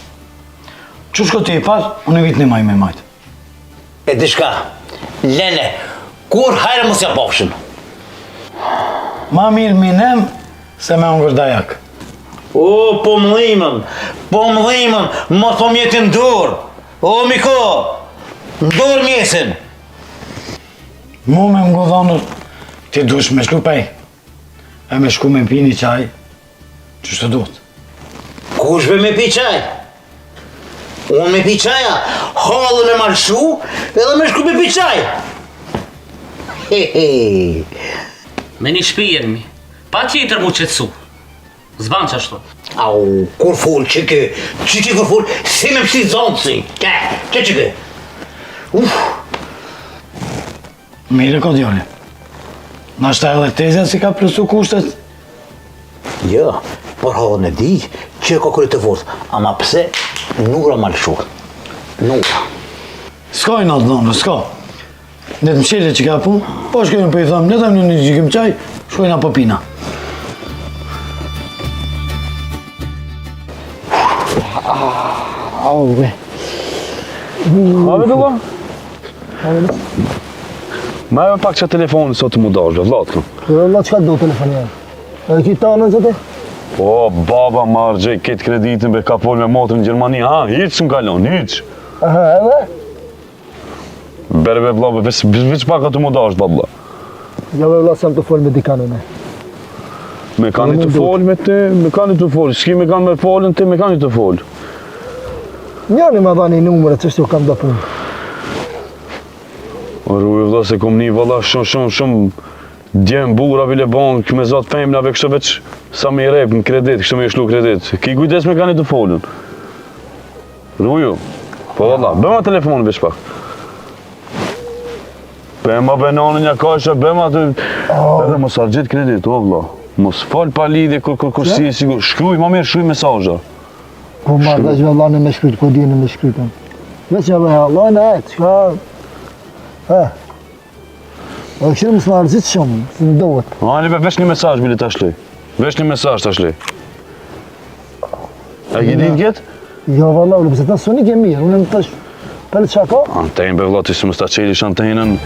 që shko ti i parë, unë e vitë një maj me majtë. E dishka, lene, kur hajre mos ja pofshin? Ma mirë minem, se me unë gërdajak. O, po mëdhimën, ma thom jetin dur. O, Miko, ndur mjesin. Mu me më dhonër, ti dush me shku pej. E me shku me pi një qaj, që shtë duhet. Kush be me pi qaj? Unë me pi qaja, halën e marshu, edhe me shku me pi qaj. Me një shpijen mi, pa tjetër mu qetsu. Zban që ashtu. Au, kur full, qiki kur full, si me pësi zonë si. Qiki. Mire ko djoni. Nashta edhe tezja si ka plusu kushtet? Jo, por halën e di që ka kërë të fort, ama pse nura malshu. Nura. S'ka i natë dhënë, s'ka. Në të mshire që ka pun, po shkojnë për i thëmë, në të një gjikim qaj, shkojnë apo pina. Au, be. A vetë Allah? Ma e pak që telefonin sot të mu dashë, vlatë këm. Allah, që ka do telefoni e? E ki ta në zëte? O, baba marrë gjej këtë kreditin be ka pol me motër në Gjermani, ha, hiç s'm kalon, hiç. Aha, edhe? Berbe vlave, veç pak të mu dashë, baba. Ja me vla sem të folë me dikanu ne. Me kanë të folë me te, me kanë të folë, s'ki me kanë me folën te, me kanë të folë. Njani ma dhani numëre, që shtu kam da punë. O rrujë vla se kom një valla shumë djemë bura vile bankë me zatë femnave kështë veç sa me i rep në kredit, kështë me i shlu kredit. Ki kujdes me kanë të folën. Rrujë, po valla, bëma telefonë veç pak. Bëma benanën një kashe, bëma të... Edhe mos argjit kredit, o valla. Mos falë pa lidhje kur si sigur. Shkruj, ma mirë shkruj mesazha. Po marrë dhe që Allah në me shkryt, ko djeni me shkrytën. Veç ja bëja, Allah në ajtë, qka... O këshirë mësë më arzit shumë, si më dohet. Ani be, veç një mesazh bili ta shlej. Veç një mesazh ta shlej. A ki din kjetë? Jo, valla, pëse ta sonik e mirë, unë më tash... Pele qa ka? Antenjë be vla, ti si më sta qelish antenjën.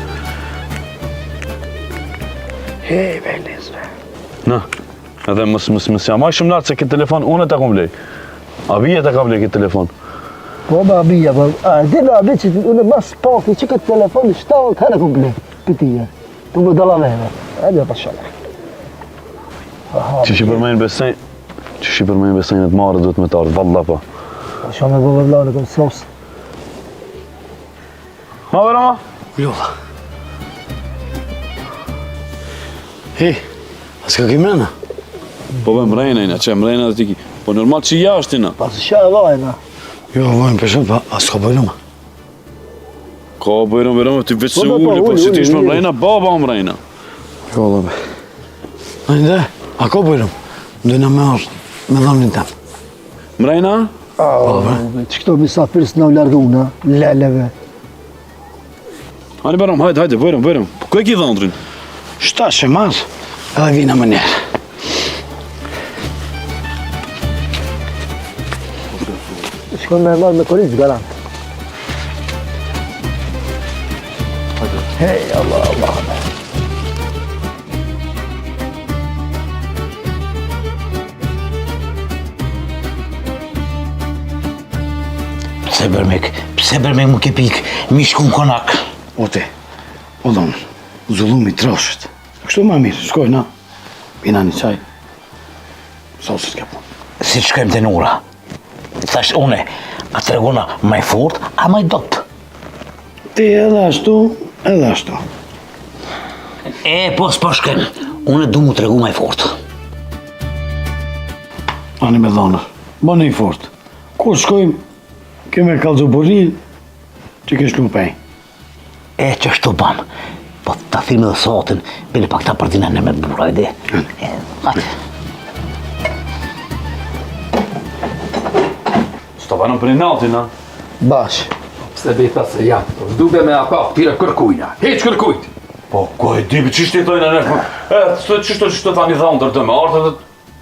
Hej, belizve. Na, edhe mësë jam aj shumë lartë se këtë telefon, unë e ta kom blej. Abija ta ka blej këtë telefon. Po, ba abija, ba... A, di ba abija që unë mas paki që këtë telefon 7 herë kom blej, pëtije. Tu më dala veve. E dhe pa shala. Që shi përmejnë besenjë të marë duhet me të ardhë, valla pa. Shumë e bëve vlanë, kom sos. Ma vera ma? Ljolla. Hej, a s'ka ki mrena? Po be mrejna ina, që mrejna dhe ti ki. Po normal që jashtë ina. Pas shë e vajna. Jo, vojnë për shumë, pa a s'ka bëjluma. Ka bëjrëm, ti veç se ullë, po që ti ishme mrejna, baba mrejna. Jo, Allah be. A një dhe, a ka bëjlum? Ndojna me arë, me dhamnin tem. Mrejna? Që këto misafirës në larguna, leleve. Ani baram, hajde, bëjrëm. Ko e ki dhëndrin? Shtash e mas, edhe vina më njerë. Shkon me marrë me koricë garant. Hey, Allah, Allah. Pse bërmek më ke pik, mi shku në konak. Ote, o dhonë, zullumi trashët. Kështu ma mirë, shkoj na, pina një qaj, sa së t'ka punë. Si të shkojmë të Nura. Thash une, a të regona maj fort, a maj dot. Ti edhe ashtu, edhe ashtu. Po s'po shkojmë, une du mu të regu maj fort. Ani me dhonër, bënë i fort. Kur shkojmë, keme kalzu burin, që ke shlu pej. Që shtu banë, po të thime dhe sotin, bile pak ta përdina në me të bura, ide. Hajde. Sto banon për një natin, a? Bash. Se beta se jam, dube me apa, tira kërkujna, heq kërkujt. Po, ko e di, qishtë i tojnë e nërë? Qishtë të thani dhëndër të me ardhë dhe...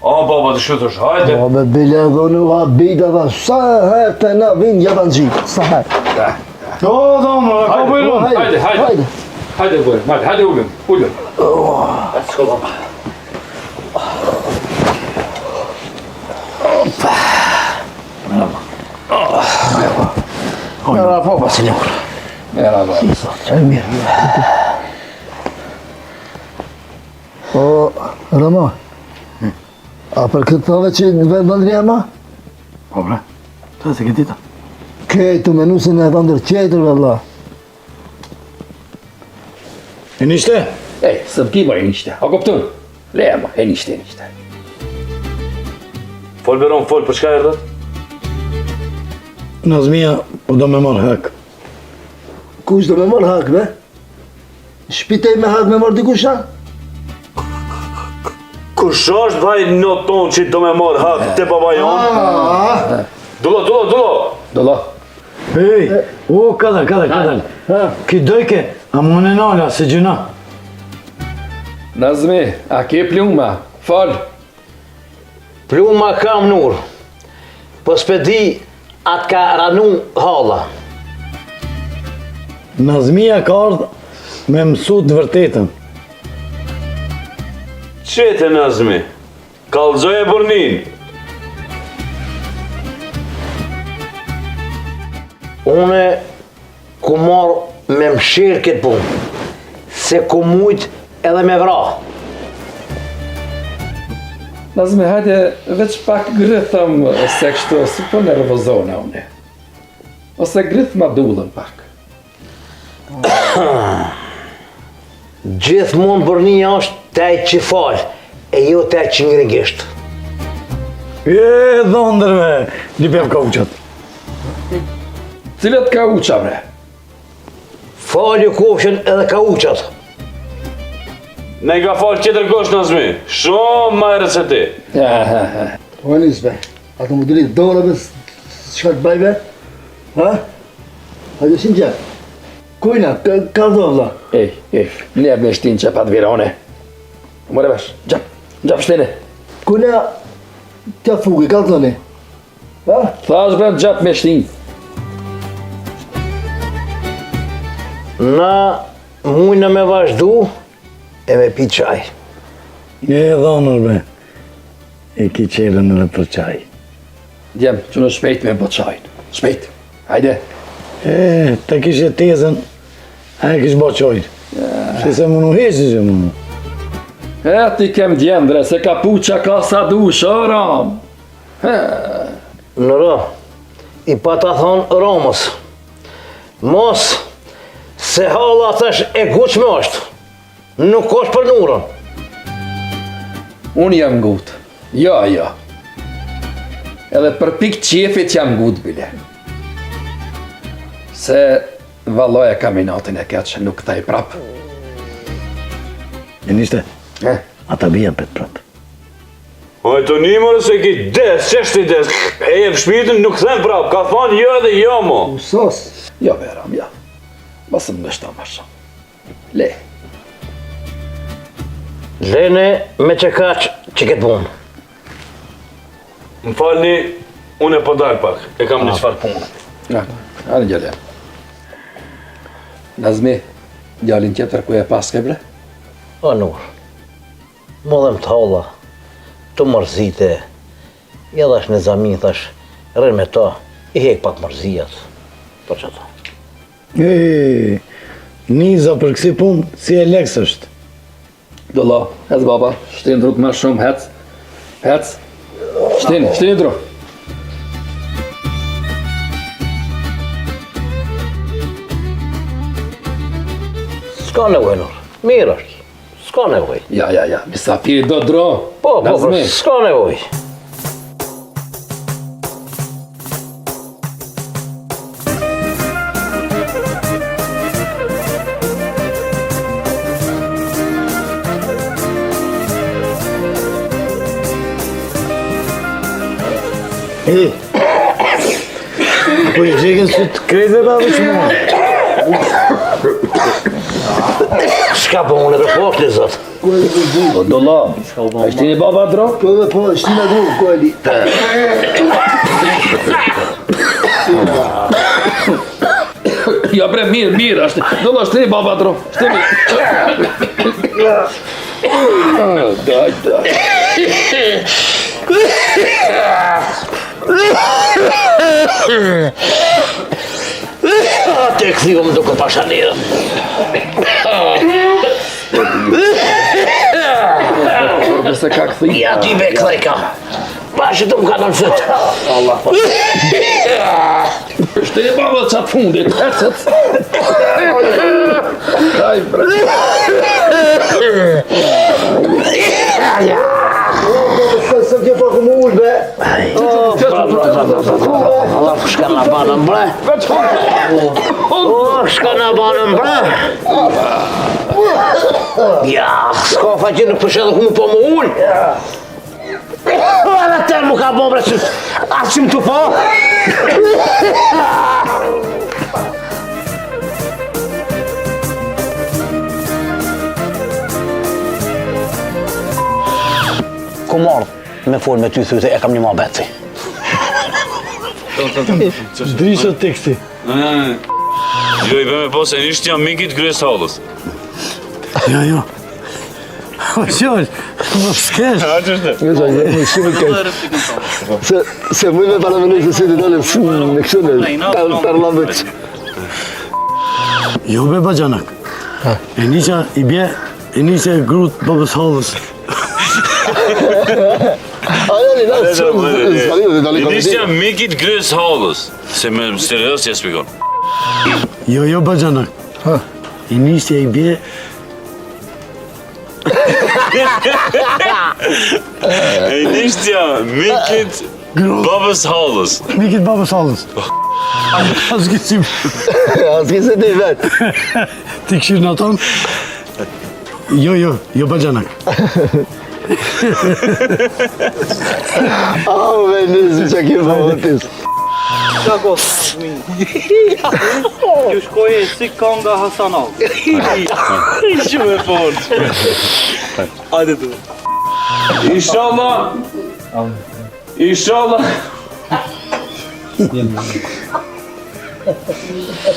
A, baba, të shkëtësh, hajde. O, me bile dhe në habida dhe sa herë të na vinë java në gjipë, sa herë. O, dhonë, ka bëjru. Hajde. Hajde, bërë, hajde ullën, ullën. Shko, baba. Mera, baba. Senjor. Mera, baba. Mirë. O, Rama. A për këtë thove që në vetë vëndrija ma? Po, bre, të se këtita. Këtu me nusin e vëndër qetër, vëlla. E nishte? Së më kima e nishte, a koptun? Leja ma, e nishte. Fol, Beron, fol, për shka erdhët? Nazmia, po do me marrë hak. Kush do me marrë hak, be? Shpitej me hak me marrë dikusha? Kush është vaj në tonë që do me marrë hak të baba jonë? Dullo. Hej, o, kadal. Ki dojke, a më në nala se gjuna. Nazmi, a ke pluma, fal. Pluma kam Nur, po s'pedi atë ka ranu halla. Nazmia ka ardhë me mësu të vërtetën. Qete, Nazmi, kalzoj e burnin. Une ku marrë me mshirë këtë punë, se ku mujtë edhe me vra. Nazmi, hajde veç pak grithëm se kështu, si po nervozona une. Ose grith ma dullën pak. Gjithmonë burnia është taj që falë, e jo taj që ngringisht. Dhondërve, lipem ka uqat. Cilat ka uqa, bre? Falju kofshin edhe ka uqat. Ne ka falë qëtër gosh, Nazmi, shumë ma e se ti. O, nisbe, ato më dërit dole be çka të bajbe? Ha? Hajde si në gjepë. Kujna, ka dhovla. Ne me shtin që pat virone. Mëre vesh, gjap shtene. Kujna, tja fugi, ka dhoni. Ha? Thash bre, gjap me shtin. Na mujna me vazhdu e me pi qaj. Dhonër be, e ki qelën edhe për qaj. Djem, që në shpejt me bëqajnë. Shpejt, hajde. Ta kishe tezën, a e kish bo qojnë. Se se më nuhesi që më nu. Ti kem djendre, se ka puqa ka sa du, shëram. Në rë, i pa ta thonë Romës. Mos, se halla thash e guqme është. Nuk është për Nurën. Unë jam gut. Ja. Edhe për pik qefit jam gut, bile. Se valloja kaminatin e ketë që nuk taj prap. E nishte, ata bijan pet prap. Oj, të një mërë se ki des, qeshti des, e jep shpirtin nuk them prap, ka thonë jo edhe jo mo. Usos. Jo, veram, ja. Basëm në shta masha. Le. Lene me që kaq që këtë punë. Më falni, unë e po dalë pak, e kam një qfar punë. Anë gjele. Nazmi, Djalin tjetër ku e paske bre? O Nur, më dhe më të holla, të mërzite, ja dhash në zamin, thash, rrën me ta, I hek pak mërzijat, për që ta. Niza për kësi punë, si e leks është. Dolla, hec baba, shtin druk më shumë, hec. Shtin druk. S'ka nevoj, Nur, mirë është, s'ka nevoj. Ja, misafiri do dro. Po, s'ka nevoj. Po I gjekën që të krejtë dhe babë që mua. Shka po unë e rëfok në zot. O dolla, a shtini baba dro? Po, shtina dro, ku e li. Ja bre, mirë, dolla shtini baba dro, shtini. Daj. Te këthigo më duke pasha një. Nëse ka këthi? Ja ti be këthejka. Pashe të më ka në fëtë. Shtini baba qatë fundit, hecet. Daj bre. Së kje pa ku më ullë, be. Allah, shka në banën, bre. Shka në banën, bre. Ja, s'ka faqe në pëshe dhe ku më po më ullë. Edhe te më ka bo, bre, asë që më të po. Ku marrë me folë me ty thyte, e kam një ma beci. Drishët teksti. Jo, I bëme pas, e nishtë jam mikit Grys Hallës. Jo. O qëllë, më s'kesh. Se mëj me paramenu se si të dalë në këshune, parlament. Jo be bajanak. E nisha I bje, e nisha grut babës Hallës. I nishtë jam mikit Grys Hallës, se me serios që spikon. Jo bajanak. I nisha I bje, E nishtë jam mikit babës Hallës. mikit babës Hallës. Asë kësim. Asë këse të I vetë. Ti këshirë në tonë? Jo bajanak. Me nëzë që kje pa vëtis. Qa gosë, Ju shkoje si konga Hasanov. Shumë e fort. Hajde tu. Inshallah.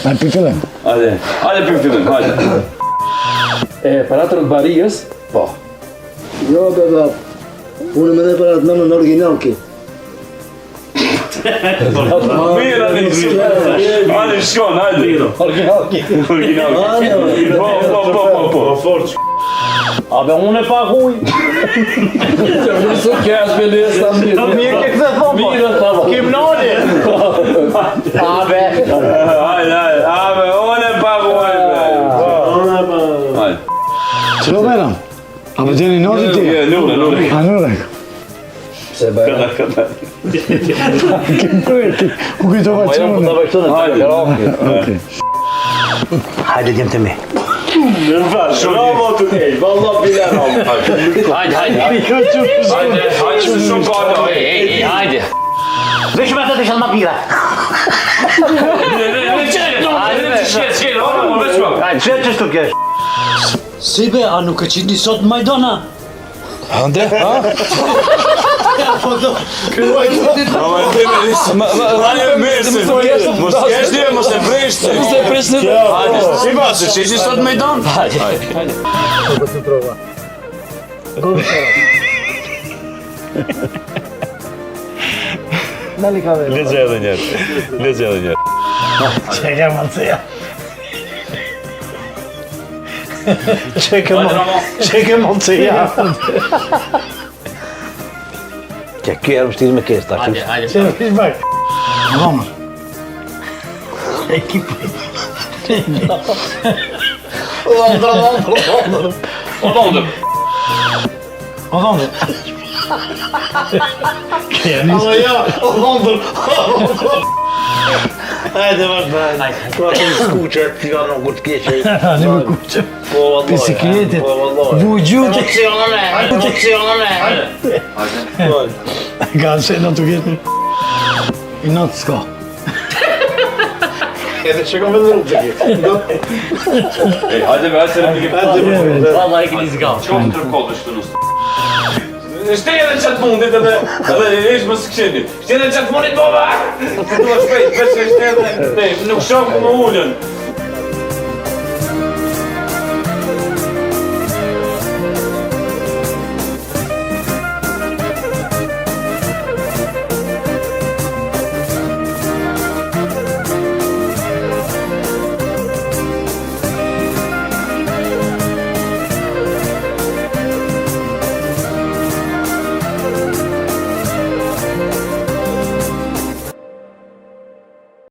Hajde për fillim. Hajde për fillim, hajde. Paratër të barijës, po. Jo, beba, unë me dhe për atë në original ki. Mirë, hajde shkon, hajde. Original ki. Po, fort. A be unë e pa huj. Nësë kesh me lesa mirë. Mirë ke këtë thonë. Mirë, tamo. Kim noni. A be. Hajde, unë e pa huj. Hajde. Qëro beram? A për gjeni nërë ti? Nure. A nërë? Se bëjë. Kim kërë, ku këto va qëmë? Hajde djemë të mi. Bravo të nej, valla bilen om. Hajde, shumë kata. Hajde. Vesh me të të shalë ma pira. Qëtë që shtu kesh? Si be, a nuk e qini sot Majdona? Ande, ha? Hajde mirë, mos kesh dhe, mos e prishtë. Hajde, si basi, që ishi sot me i donë? Hajde. Lezë edhe njerë. Çeke manția. Çeke manția. Që kjo e vështirë me kesë, ta Hajde, qështë. hajde. Çeke fiş bak. Vamos. Odondur. Odondur. Ama ja, Odondur. Hajde vazhdo. Ko atë në skuqër, që ka në kur të keqë. Hani mi kuçë. Po, vallaj. Bisikletit. Po, vallaj. Vujut. Hajde. Ganse në të gjithë. I natë s'ka. Edhe që kom edhe rrugë që Hajde me, hajde se në Valla e keni zga. Qo të tërkodë është të nusë? Shtej edhe qatë mundit edhe ishë më së këshendit. Shtej edhe qatë mundit, baba! Të duha shpejt, veç e shtej edhe, nuk shokë më ullën.